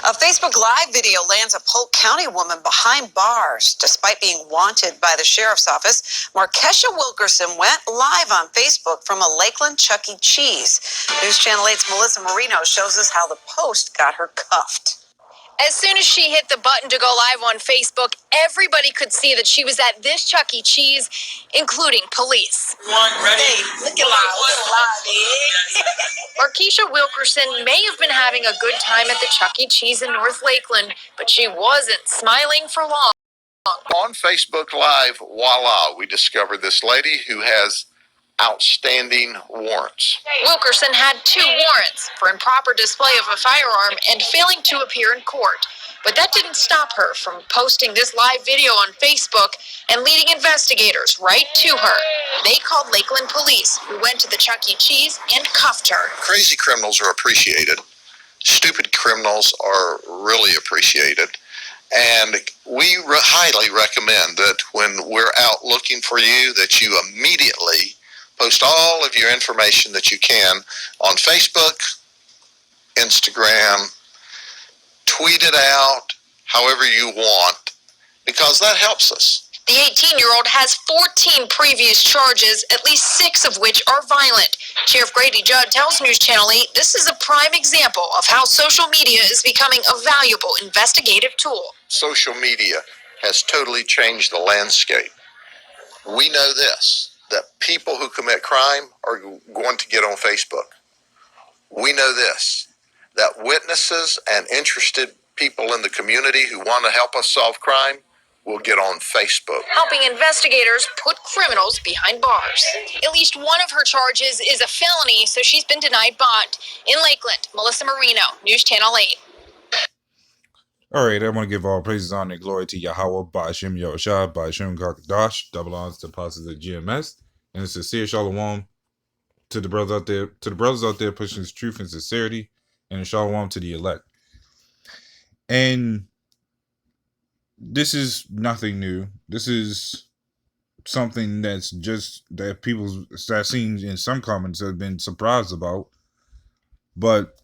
A Facebook Live video lands a Polk County woman behind bars. Despite being wanted by the sheriff's office, Markesha Wilkerson went live on Facebook from a Lakeland Chuck E. Cheese. News Channel 8's Melissa Marino shows us how the post got her cuffed. As soon as she hit the button to go live on Facebook, everybody could see that she was at this Chuck E. Cheese, including police. Ready? Look at Markesha Wilkerson may have been having a good time at the Chuck E. Cheese in North Lakeland, but she wasn't smiling for long. On Facebook Live, voila, we discovered this lady who has outstanding warrants. Wilkerson had 2 warrants for improper display of a firearm and failing to appear in court. But that didn't stop her from posting this live video on Facebook and leading investigators right to her. They called Lakeland police, who went to the Chuck E. Cheese and cuffed her. Crazy criminals are appreciated. Stupid criminals are really appreciated. And we highly recommend that when we're out looking for you, that you immediately post all of your information that you can on Facebook, Instagram, tweet it out, however you want, because that helps us. The 18-year-old has 14 previous charges, at least 6 of which are violent. Sheriff Grady Judd tells News Channel 8 this is a prime example of how social media is becoming a valuable investigative tool. Social media has totally changed the landscape. We know this, that people who commit crime are going to get on Facebook. We know this, that witnesses and interested people in the community who want to help us solve crime will get on Facebook. Helping investigators put criminals behind bars. At least one of her charges is a felony, so she's been denied bond. In Lakeland, Melissa Marino, News Channel 8. All right, I want to give all praises, honor, and glory to Yahweh, Ba'ashem Yahushua, Ba'ashem Kakadash, double honors to the apostles of GMS, and a sincere shalom to the brothers out there pushing this truth and sincerity, and a shalom to the elect. And this is nothing new. This is something that's just that people start seeing in some comments have been surprised about, but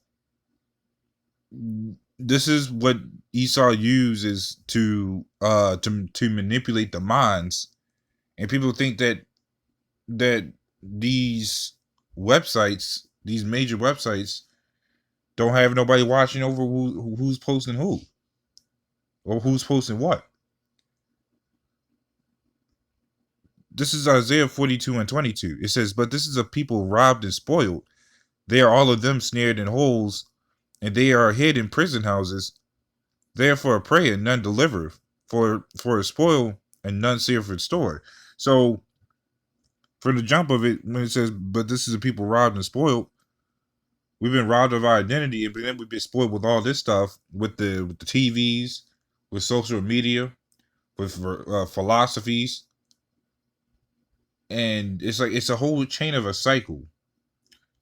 this is what Esau uses to manipulate the minds, and people think that these websites, these major websites, don't have nobody watching over who's posting who or who's posting what. This is Isaiah 42:22. It says, "But this is a people robbed and spoiled. They are all of them snared in holes, and they are hid in prison houses. Therefore a prey and none deliver, for a spoil and none see for store." So for the jump of it, when it says, "But this is a people robbed and spoiled," we've been robbed of our identity, and then we've been spoiled with all this stuff, with the TVs, with social media, with philosophies, and it's a whole chain of a cycle.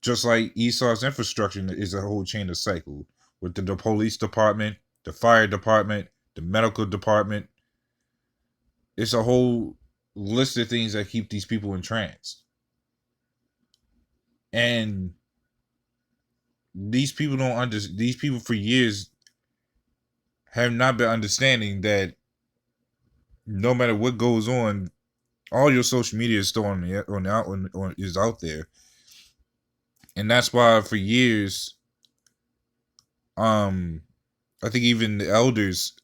Just like Esau's infrastructure is a whole chain of cycle, with the police department, the fire department, the medical department. It's a whole list of things that keep these people in trance. And these people don't understand. These people for years have not been understanding that no matter what goes on, all your social media is still is out there. And that's why for years, I think even the elders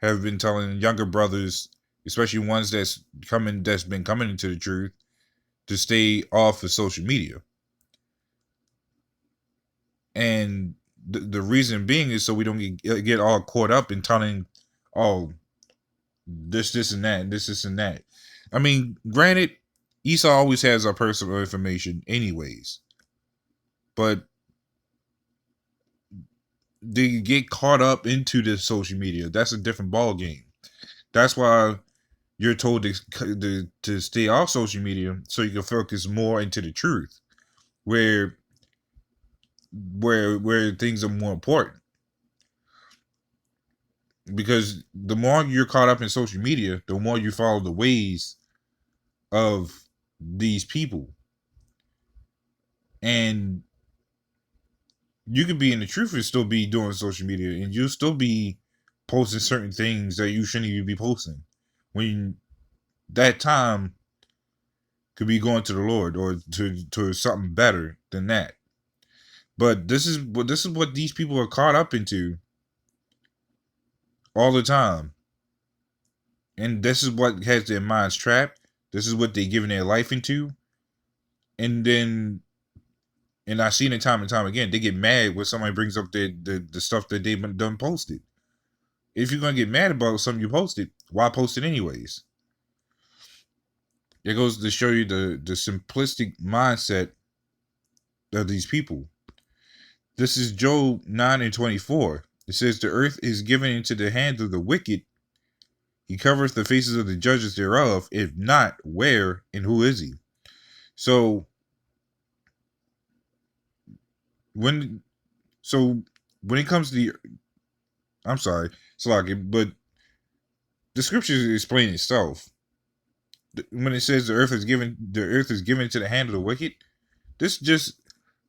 have been telling younger brothers, especially ones that's been coming into the truth, to stay off of social media. And the reason being is so we don't get all caught up in telling, oh, this and that, and this and that. I mean, granted, Esau always has our personal information anyways. But they get caught up into this social media. That's a different ball game. That's why you're told to stay off social media so you can focus more into the truth, where things are more important. Because the more you're caught up in social media, the more you follow the ways of these people. And you could be in the truth and still be doing social media, and you'll still be posting certain things that you shouldn't even be posting. When that time could be going to the Lord or to something better than that. But this is what these people are caught up into all the time. And this is what has their minds trapped. This is what they're giving their life into. And then, and I've seen it time and time again, they get mad when somebody brings up the stuff that they've been done posted. If you're going to get mad about something you posted, why post it anyways? It goes to show you the simplistic mindset of these people. This is Job 9:24. It says, the earth is given into the hands of the wicked. He covers the faces of the judges thereof. If not, where and who is he? So when it comes to the, I'm sorry, Slocky, but the scriptures explain itself. When it says the earth is given into the hand of the wicked,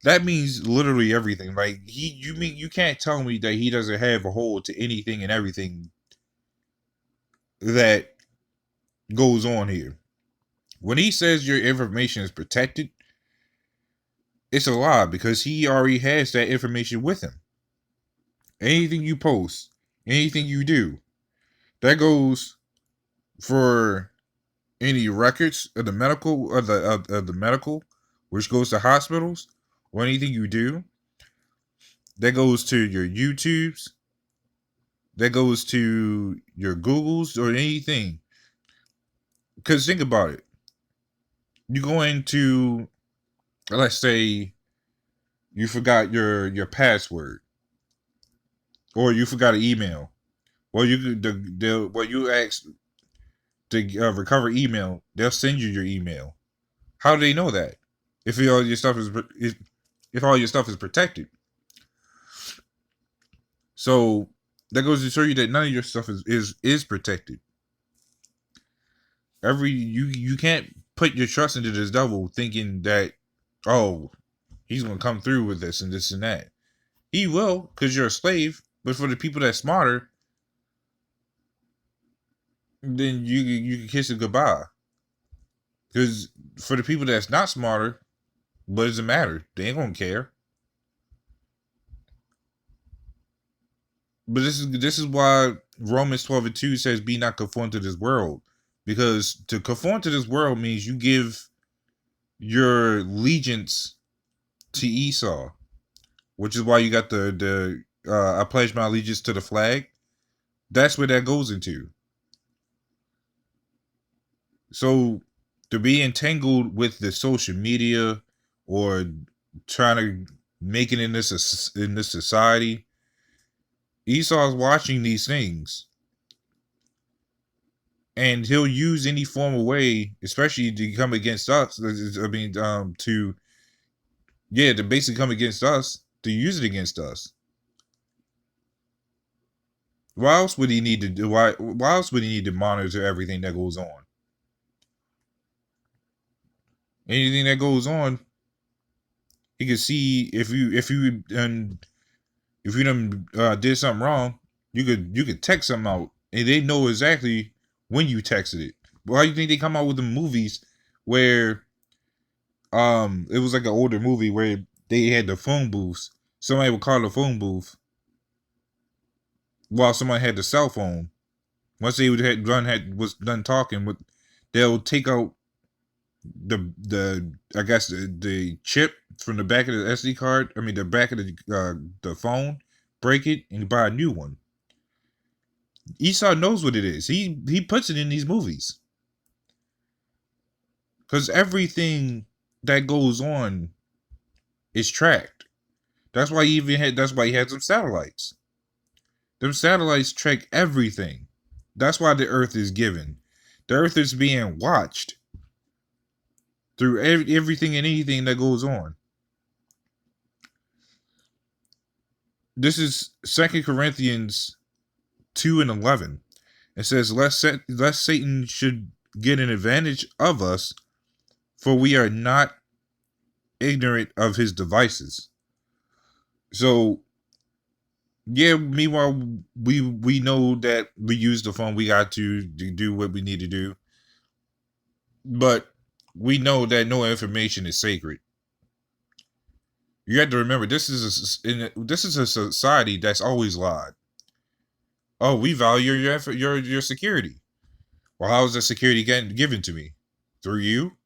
that means literally everything. Like you can't tell me that he doesn't have a hold to anything and everything that goes on here. When he says your information is protected, it's a lie, because he already has that information with him. Anything you post, anything you do, that goes for any records of the medical of the medical, which goes to hospitals, or anything you do, that goes to your YouTubes, that goes to your Googles or anything. Because think about it. You go into, let's say, you forgot your password, or you forgot an email. Well, you ask to recover email, they'll send you your email. How do they know that? If all your stuff is protected. So that goes to show you that none of your stuff is protected. You can't put your trust into this devil thinking that, oh, he's gonna come through with this and this and that. He will, because you're a slave. But for the people that's smarter, then you can kiss it goodbye. Because for the people that's not smarter, what does it matter? They ain't gonna care. But this is why Romans 12:2 says, "Be not conformed to this world," because to conform to this world means you give your allegiance to Esau, which is why you got the I pledge my allegiance to the flag. That's where that goes into. So to be entangled with the social media or trying to make it in this society, Esau's watching these things, and he'll use any form of way, especially to come against us. I mean, to basically come against us, to use it against us. Why else would he need to do? Why else would he need to monitor everything that goes on? Anything that goes on, he can see if you done did something wrong. You could text something out, and they know exactly when you texted it. Why do you think they come out with the movies where it was like an older movie where they had the phone booths? Somebody would call the phone booth while somebody had the cell phone. Once they was done talking, they'll take out the I guess the chip from the back of the SD card. I mean the back of the phone, break it and buy a new one. Esau knows what it is. He puts it in these movies because everything that goes on is tracked. That's why That's why he had some satellites. Them satellites track everything. That's why the Earth is given. The Earth is being watched through everything and anything that goes on. This is 2 Corinthians 2:11. It says, lest Satan should get an advantage of us, for we are not ignorant of his devices. So yeah, meanwhile we know that we use the phone. We got to do what we need to do, but we know that no information is sacred. You have to remember this is a society that's always lied. Oh, we value your security. Well, how is that security getting given to me? Through you?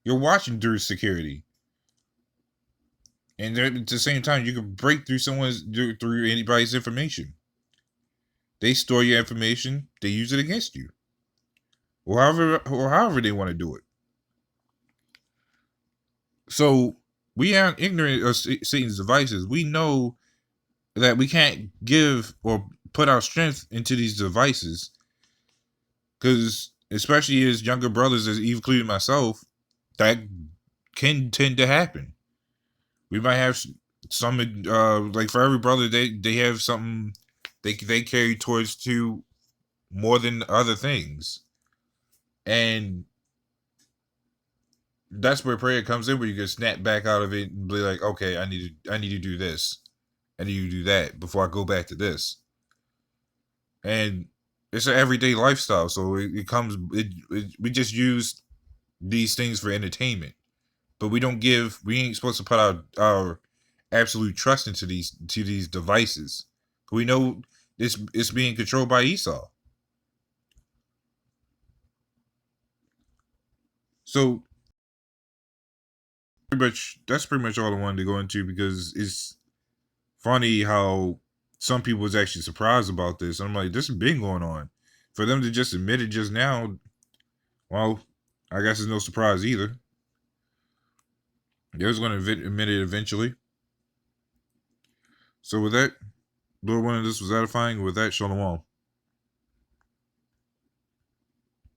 You're watching through security, and at the same time, you can break through through anybody's information. They store your information. They use it against you, or however they want to do it. So we aren't ignorant of Satan's devices. We know that we can't give or put our strength into these devices because, especially as younger brothers, as including myself, that can tend to happen. We might have some, like for every brother, they have something they carry towards to more than other things, and that's where prayer comes in, where you can snap back out of it and be like, okay, I need to do this, I need to do that before I go back to this, and it's an everyday lifestyle. So it comes, we just use these things for entertainment, but we ain't supposed to put our absolute trust into these devices. We know it's being controlled by Esau. So that's pretty much all I wanted to go into, because it's funny how some people was actually surprised about this. I'm like, this has been going on. For them to just admit it just now, well, I guess it's no surprise either. They was going to admit it eventually. So with that, Lord willing, this was edifying. With that, shalom.